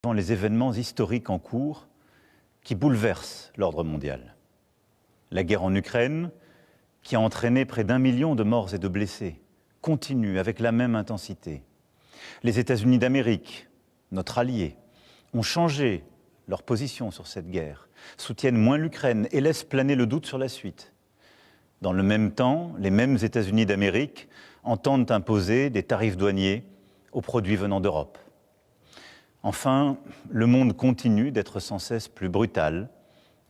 devant les événements historiques en cours qui bouleversent l'ordre mondial. La guerre en Ukraine, qui a entraîné près d'1 million de morts et de blessés, continue avec la même intensité. Les États-Unis d'Amérique, notre allié, ont changé leur position sur cette guerre, soutiennent moins l'Ukraine et laissent planer le doute sur la suite. Dans le même temps, les mêmes États-Unis d'Amérique entendent imposer des tarifs douaniers aux produits venant d'Europe. Enfin, le monde continue d'être sans cesse plus brutal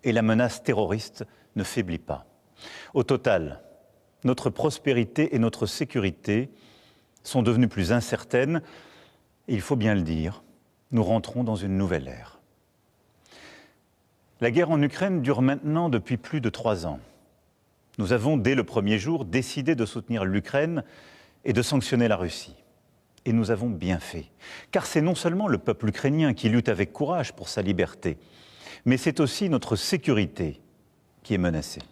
et la menace terroriste ne faiblit pas. Au total, notre prospérité et notre sécurité sont devenues plus incertaines et il faut bien le dire, nous rentrons dans une nouvelle ère. La guerre en Ukraine dure maintenant depuis plus de 3 ans. Nous avons, dès le premier jour, décidé de soutenir l'Ukraine et de sanctionner la Russie. Et nous avons bien fait, car c'est non seulement le peuple ukrainien qui lutte avec courage pour sa liberté, mais c'est aussi notre sécurité qui est menacée.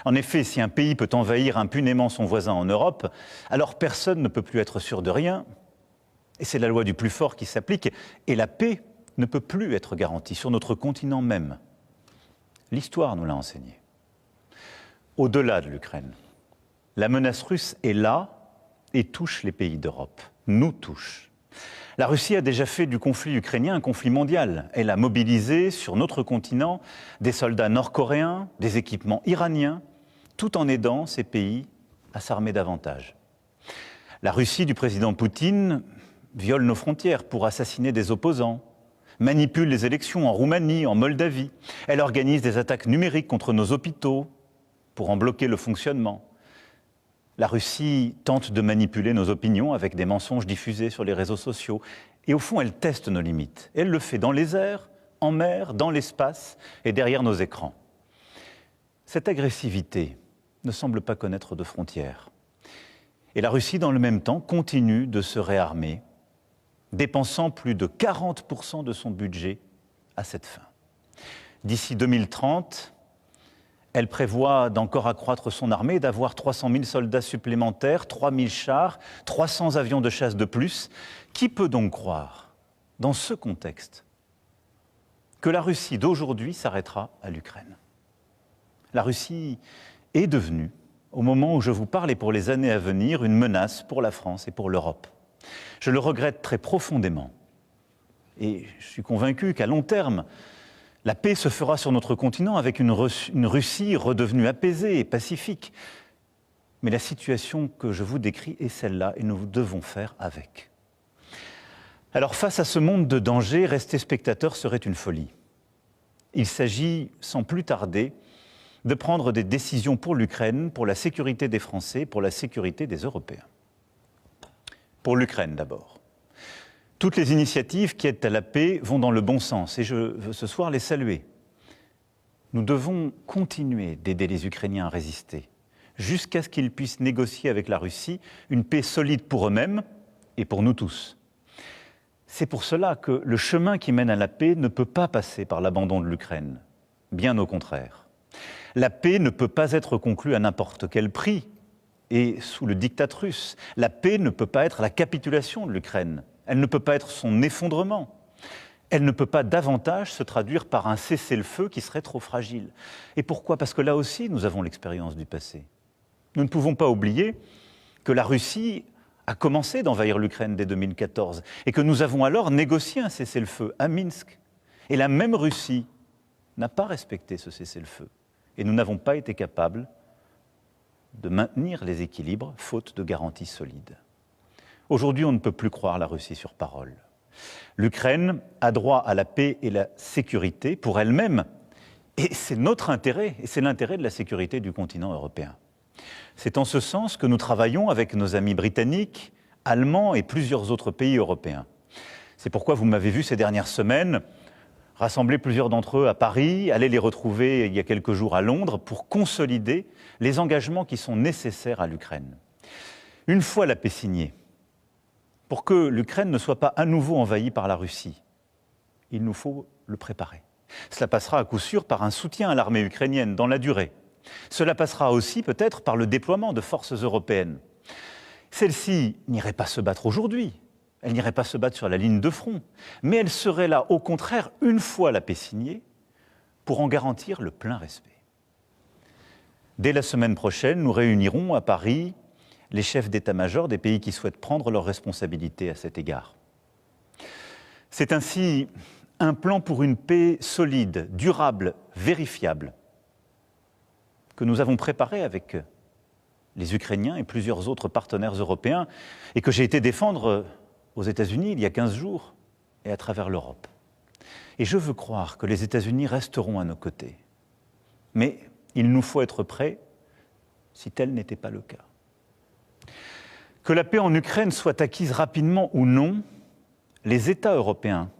En effet, si un pays peut envahir impunément son voisin en Europe, alors personne ne peut plus être sûr de rien, et c'est la loi du plus fort qui s'applique, et la paix ne peut plus être garantie sur notre continent même. L'histoire nous l'a enseigné. Au-delà de l'Ukraine, la menace russe est là et touche les pays d'Europe, nous touche. La Russie a déjà fait du conflit ukrainien un conflit mondial. Elle a mobilisé sur notre continent des soldats nord-coréens, des équipements iraniens, tout en aidant ces pays à s'armer davantage. La Russie du président Poutine viole nos frontières pour assassiner des opposants, manipule les élections en Roumanie, en Moldavie. Elle organise des attaques numériques contre nos hôpitaux pour en bloquer le fonctionnement. La Russie tente de manipuler nos opinions avec des mensonges diffusés sur les réseaux sociaux. Et au fond, elle teste nos limites. Elle le fait dans les airs, en mer, dans l'espace et derrière nos écrans. Cette agressivité ne semble pas connaître de frontières. Et la Russie, dans le même temps, continue de se réarmer, dépensant plus de 40% de son budget à cette fin. D'ici 2030, elle prévoit d'encore accroître son armée, d'avoir 300 000 soldats supplémentaires, 3 000 chars, 300 avions de chasse de plus. Qui peut donc croire, dans ce contexte, que la Russie d'aujourd'hui s'arrêtera à l'Ukraine? La Russie est devenue, au moment où je vous parle et pour les années à venir, une menace pour la France et pour l'Europe. Je le regrette très profondément. Et je suis convaincu qu'à long terme, la paix se fera sur notre continent avec une Russie redevenue apaisée et pacifique. Mais la situation que je vous décris est celle-là et nous devons faire avec. Alors face à ce monde de danger, rester spectateur serait une folie. Il s'agit, sans plus tarder, de prendre des décisions pour l'Ukraine, pour la sécurité des Français, pour la sécurité des Européens. Pour l'Ukraine d'abord. Toutes les initiatives qui aident à la paix vont dans le bon sens et je veux ce soir les saluer. Nous devons continuer d'aider les Ukrainiens à résister jusqu'à ce qu'ils puissent négocier avec la Russie une paix solide pour eux-mêmes et pour nous tous. C'est pour cela que le chemin qui mène à la paix ne peut pas passer par l'abandon de l'Ukraine. Bien au contraire. La paix ne peut pas être conclue à n'importe quel prix et sous le diktat russe. La paix ne peut pas être la capitulation de l'Ukraine. Elle ne peut pas être son effondrement. Elle ne peut pas davantage se traduire par un cessez-le-feu qui serait trop fragile. Et pourquoi? Parce que là aussi, nous avons l'expérience du passé. Nous ne pouvons pas oublier que la Russie a commencé d'envahir l'Ukraine dès 2014 et que nous avons alors négocié un cessez-le-feu à Minsk. Et la même Russie n'a pas respecté ce cessez-le-feu. Et nous n'avons pas été capables de maintenir les équilibres, faute de garanties solides. Aujourd'hui, on ne peut plus croire la Russie sur parole. L'Ukraine a droit à la paix et la sécurité pour elle-même, et c'est notre intérêt, et c'est l'intérêt de la sécurité du continent européen. C'est en ce sens que nous travaillons avec nos amis britanniques, allemands et plusieurs autres pays européens. C'est pourquoi vous m'avez vu ces dernières semaines rassembler plusieurs d'entre eux à Paris, aller les retrouver il y a quelques jours à Londres pour consolider les engagements qui sont nécessaires à l'Ukraine. Une fois la paix signée, pour que l'Ukraine ne soit pas à nouveau envahie par la Russie, il nous faut le préparer. Cela passera à coup sûr par un soutien à l'armée ukrainienne dans la durée. Cela passera aussi peut-être par le déploiement de forces européennes. Celles-ci n'iraient pas se battre aujourd'hui. elle n'irait pas se battre sur la ligne de front, mais elle serait là, au contraire, une fois la paix signée, pour en garantir le plein respect. Dès la semaine prochaine, nous réunirons à Paris les chefs d'état-major des pays qui souhaitent prendre leurs responsabilités à cet égard. C'est ainsi un plan pour une paix solide, durable, vérifiable, que nous avons préparé avec les Ukrainiens et plusieurs autres partenaires européens, et que j'ai été défendre aux États-Unis il y a 15 jours et à travers l'Europe. Et je veux croire que les États-Unis resteront à nos côtés. Mais il nous faut être prêts si tel n'était pas le cas. Que la paix en Ukraine soit acquise rapidement ou non, les États européens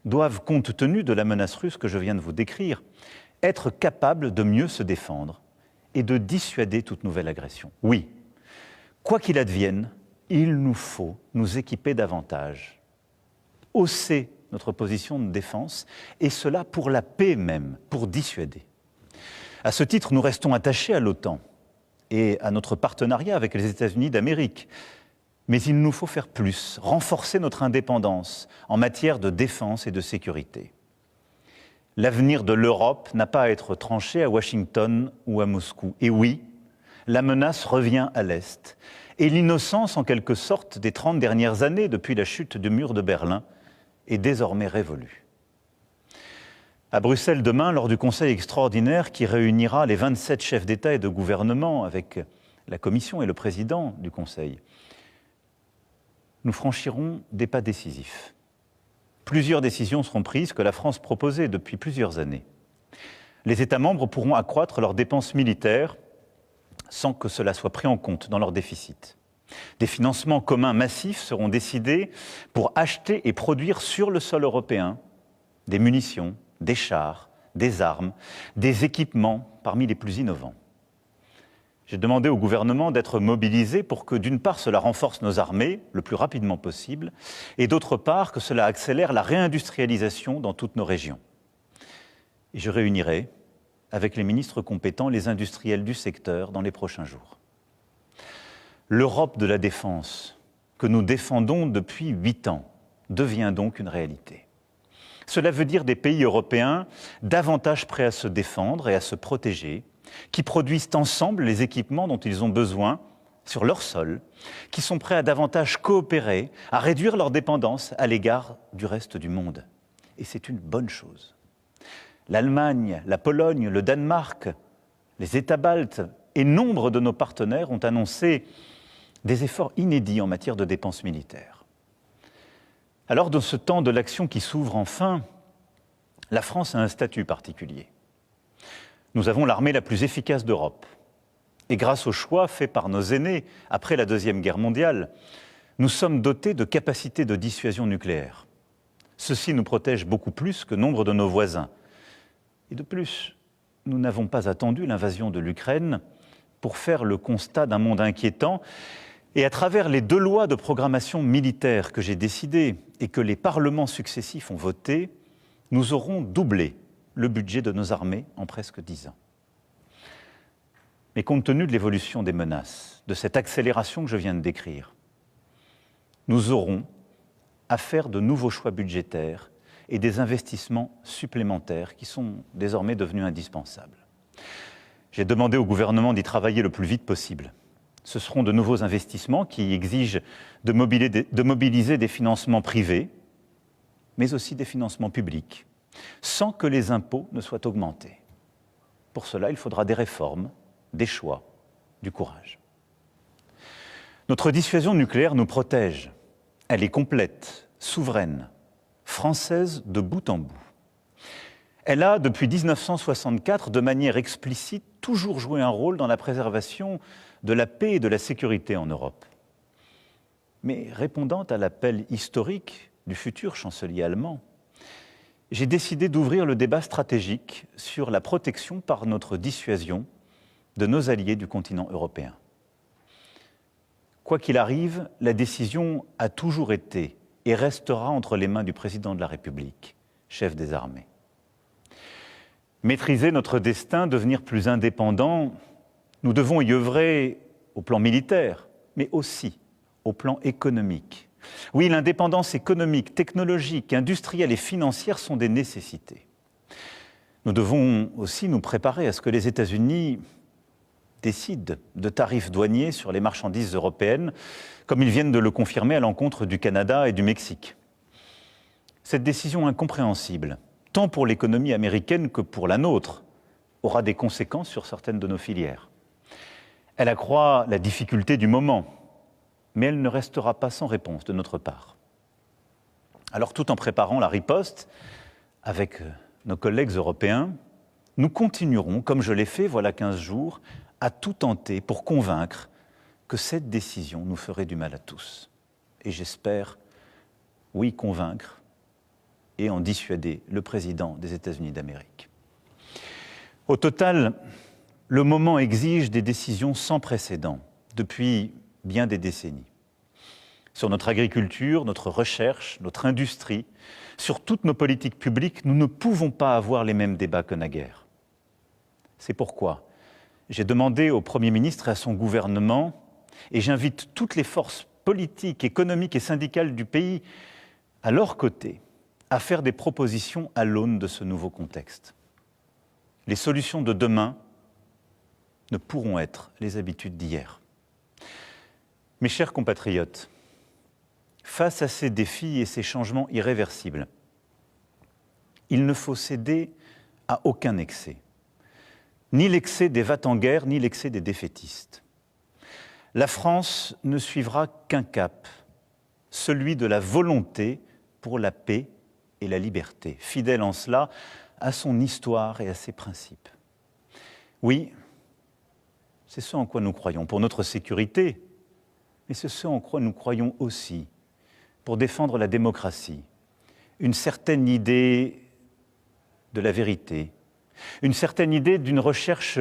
doivent, compte tenu de la menace russe que je viens de vous décrire, être capables de mieux se défendre et de dissuader toute nouvelle agression. Oui, quoi qu'il advienne, il nous faut nous équiper davantage, hausser notre position de défense, et cela pour la paix même, pour dissuader. À ce titre, nous restons attachés à l'OTAN et à notre partenariat avec les États-Unis d'Amérique. Mais il nous faut faire plus, renforcer notre indépendance en matière de défense et de sécurité. L'avenir de l'Europe n'a pas à être tranché à Washington ou à Moscou. Et oui, la menace revient à l'Est. Et l'innocence, en quelque sorte, des 30 dernières années, depuis la chute du mur de Berlin, est désormais révolue. À Bruxelles demain, lors du Conseil extraordinaire qui réunira les 27 chefs d'État et de gouvernement avec la Commission et le président du Conseil, nous franchirons des pas décisifs. Plusieurs décisions seront prises que la France proposait depuis plusieurs années. Les États membres pourront accroître leurs dépenses militaires sans que cela soit pris en compte dans leur déficit. Des financements communs massifs seront décidés pour acheter et produire sur le sol européen des munitions, des chars, des armes, des équipements parmi les plus innovants. J'ai demandé au gouvernement d'être mobilisé pour que, d'une part, cela renforce nos armées le plus rapidement possible, et d'autre part, que cela accélère la réindustrialisation dans toutes nos régions. Et je réunirai, avec les ministres compétents, les industriels du secteur dans les prochains jours. L'Europe de la défense, que nous défendons depuis 8 ans, devient donc une réalité. Cela veut dire des pays européens davantage prêts à se défendre et à se protéger, qui produisent ensemble les équipements dont ils ont besoin sur leur sol, qui sont prêts à davantage coopérer, à réduire leur dépendance à l'égard du reste du monde. Et c'est une bonne chose. L'Allemagne, la Pologne, le Danemark, les États baltes et nombre de nos partenaires ont annoncé des efforts inédits en matière de dépenses militaires. Alors, dans ce temps de l'action qui s'ouvre enfin, la France a un statut particulier. Nous avons l'armée la plus efficace d'Europe. Et grâce au choix fait par nos aînés après la Deuxième Guerre mondiale, nous sommes dotés de capacités de dissuasion nucléaire. Ceci nous protège beaucoup plus que nombre de nos voisins. Et de plus, nous n'avons pas attendu l'invasion de l'Ukraine pour faire le constat d'un monde inquiétant. Et à travers les 2 lois de programmation militaire que j'ai décidées et que les parlements successifs ont votées, nous aurons doublé le budget de nos armées en presque 10 ans. Mais compte tenu de l'évolution des menaces, de cette accélération que je viens de décrire, nous aurons à faire de nouveaux choix budgétaires et des investissements supplémentaires qui sont désormais devenus indispensables. J'ai demandé au gouvernement d'y travailler le plus vite possible. Ce seront de nouveaux investissements qui exigent de mobiliser des financements privés, mais aussi des financements publics, sans que les impôts ne soient augmentés. Pour cela, il faudra des réformes, des choix, du courage. Notre dissuasion nucléaire nous protège. Elle est complète, souveraine, française de bout en bout. Elle a, depuis 1964, de manière explicite, toujours joué un rôle dans la préservation de la paix et de la sécurité en Europe. Mais répondant à l'appel historique du futur chancelier allemand, j'ai décidé d'ouvrir le débat stratégique sur la protection par notre dissuasion de nos alliés du continent européen. Quoi qu'il arrive, la décision a toujours été et restera entre les mains du président de la République, chef des armées. Maîtriser notre destin, devenir plus indépendant, nous devons y œuvrer au plan militaire, mais aussi au plan économique, Oui, l'indépendance économique, technologique, industrielle et financière sont des nécessités. Nous devons aussi nous préparer à ce que les États-Unis décident de tarifs douaniers sur les marchandises européennes, comme ils viennent de le confirmer à l'encontre du Canada et du Mexique. Cette décision incompréhensible, tant pour l'économie américaine que pour la nôtre, aura des conséquences sur certaines de nos filières. Elle accroît la difficulté du moment, mais elle ne restera pas sans réponse de notre part. Alors, tout en préparant la riposte, avec nos collègues européens, nous continuerons, comme je l'ai fait voilà 15 jours, à tout tenter pour convaincre que cette décision nous ferait du mal à tous. Et j'espère, oui, convaincre et en dissuader le président des États-Unis d'Amérique. Au total, le moment exige des décisions sans précédent depuis bien des décennies. Sur notre agriculture, notre recherche, notre industrie, sur toutes nos politiques publiques, nous ne pouvons pas avoir les mêmes débats que naguère. C'est pourquoi j'ai demandé au Premier ministre et à son gouvernement, et j'invite toutes les forces politiques, économiques et syndicales du pays à leur côté, à faire des propositions à l'aune de ce nouveau contexte. Les solutions de demain ne pourront être les habitudes d'hier. Mes chers compatriotes, face à ces défis et ces changements irréversibles, il ne faut céder à aucun excès. Ni l'excès des va-t-en-guerre, ni l'excès des défaitistes. La France ne suivra qu'un cap, celui de la volonté pour la paix et la liberté, fidèle en cela à son histoire et à ses principes. Oui, c'est ce en quoi nous croyons pour notre sécurité, mais c'est ce en quoi nous croyons aussi pour défendre la démocratie, une certaine idée de la vérité, une certaine idée d'une recherche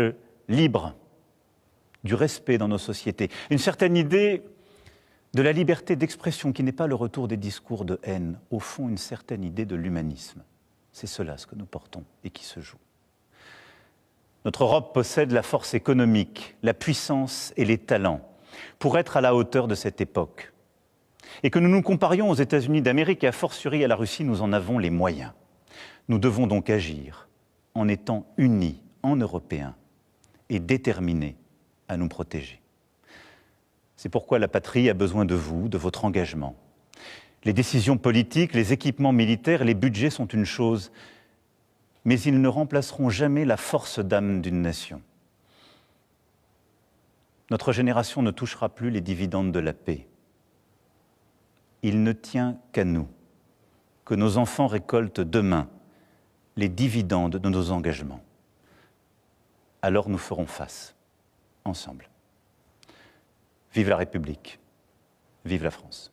libre, du respect dans nos sociétés, une certaine idée de la liberté d'expression qui n'est pas le retour des discours de haine, au fond une certaine idée de l'humanisme. C'est cela ce que nous portons et qui se joue. Notre Europe possède la force économique, la puissance et les talents pour être à la hauteur de cette époque. Et que nous nous comparions aux États-Unis d'Amérique et a fortiori à la Russie, nous en avons les moyens. Nous devons donc agir en étant unis en Européens et déterminés à nous protéger. C'est pourquoi la patrie a besoin de vous, de votre engagement. Les décisions politiques, les équipements militaires, les budgets sont une chose, mais ils ne remplaceront jamais la force d'âme d'une nation. Notre génération ne touchera plus les dividendes de la paix. Il ne tient qu'à nous que nos enfants récoltent demain les dividendes de nos engagements. Alors nous ferons face, ensemble. Vive la République, vive la France.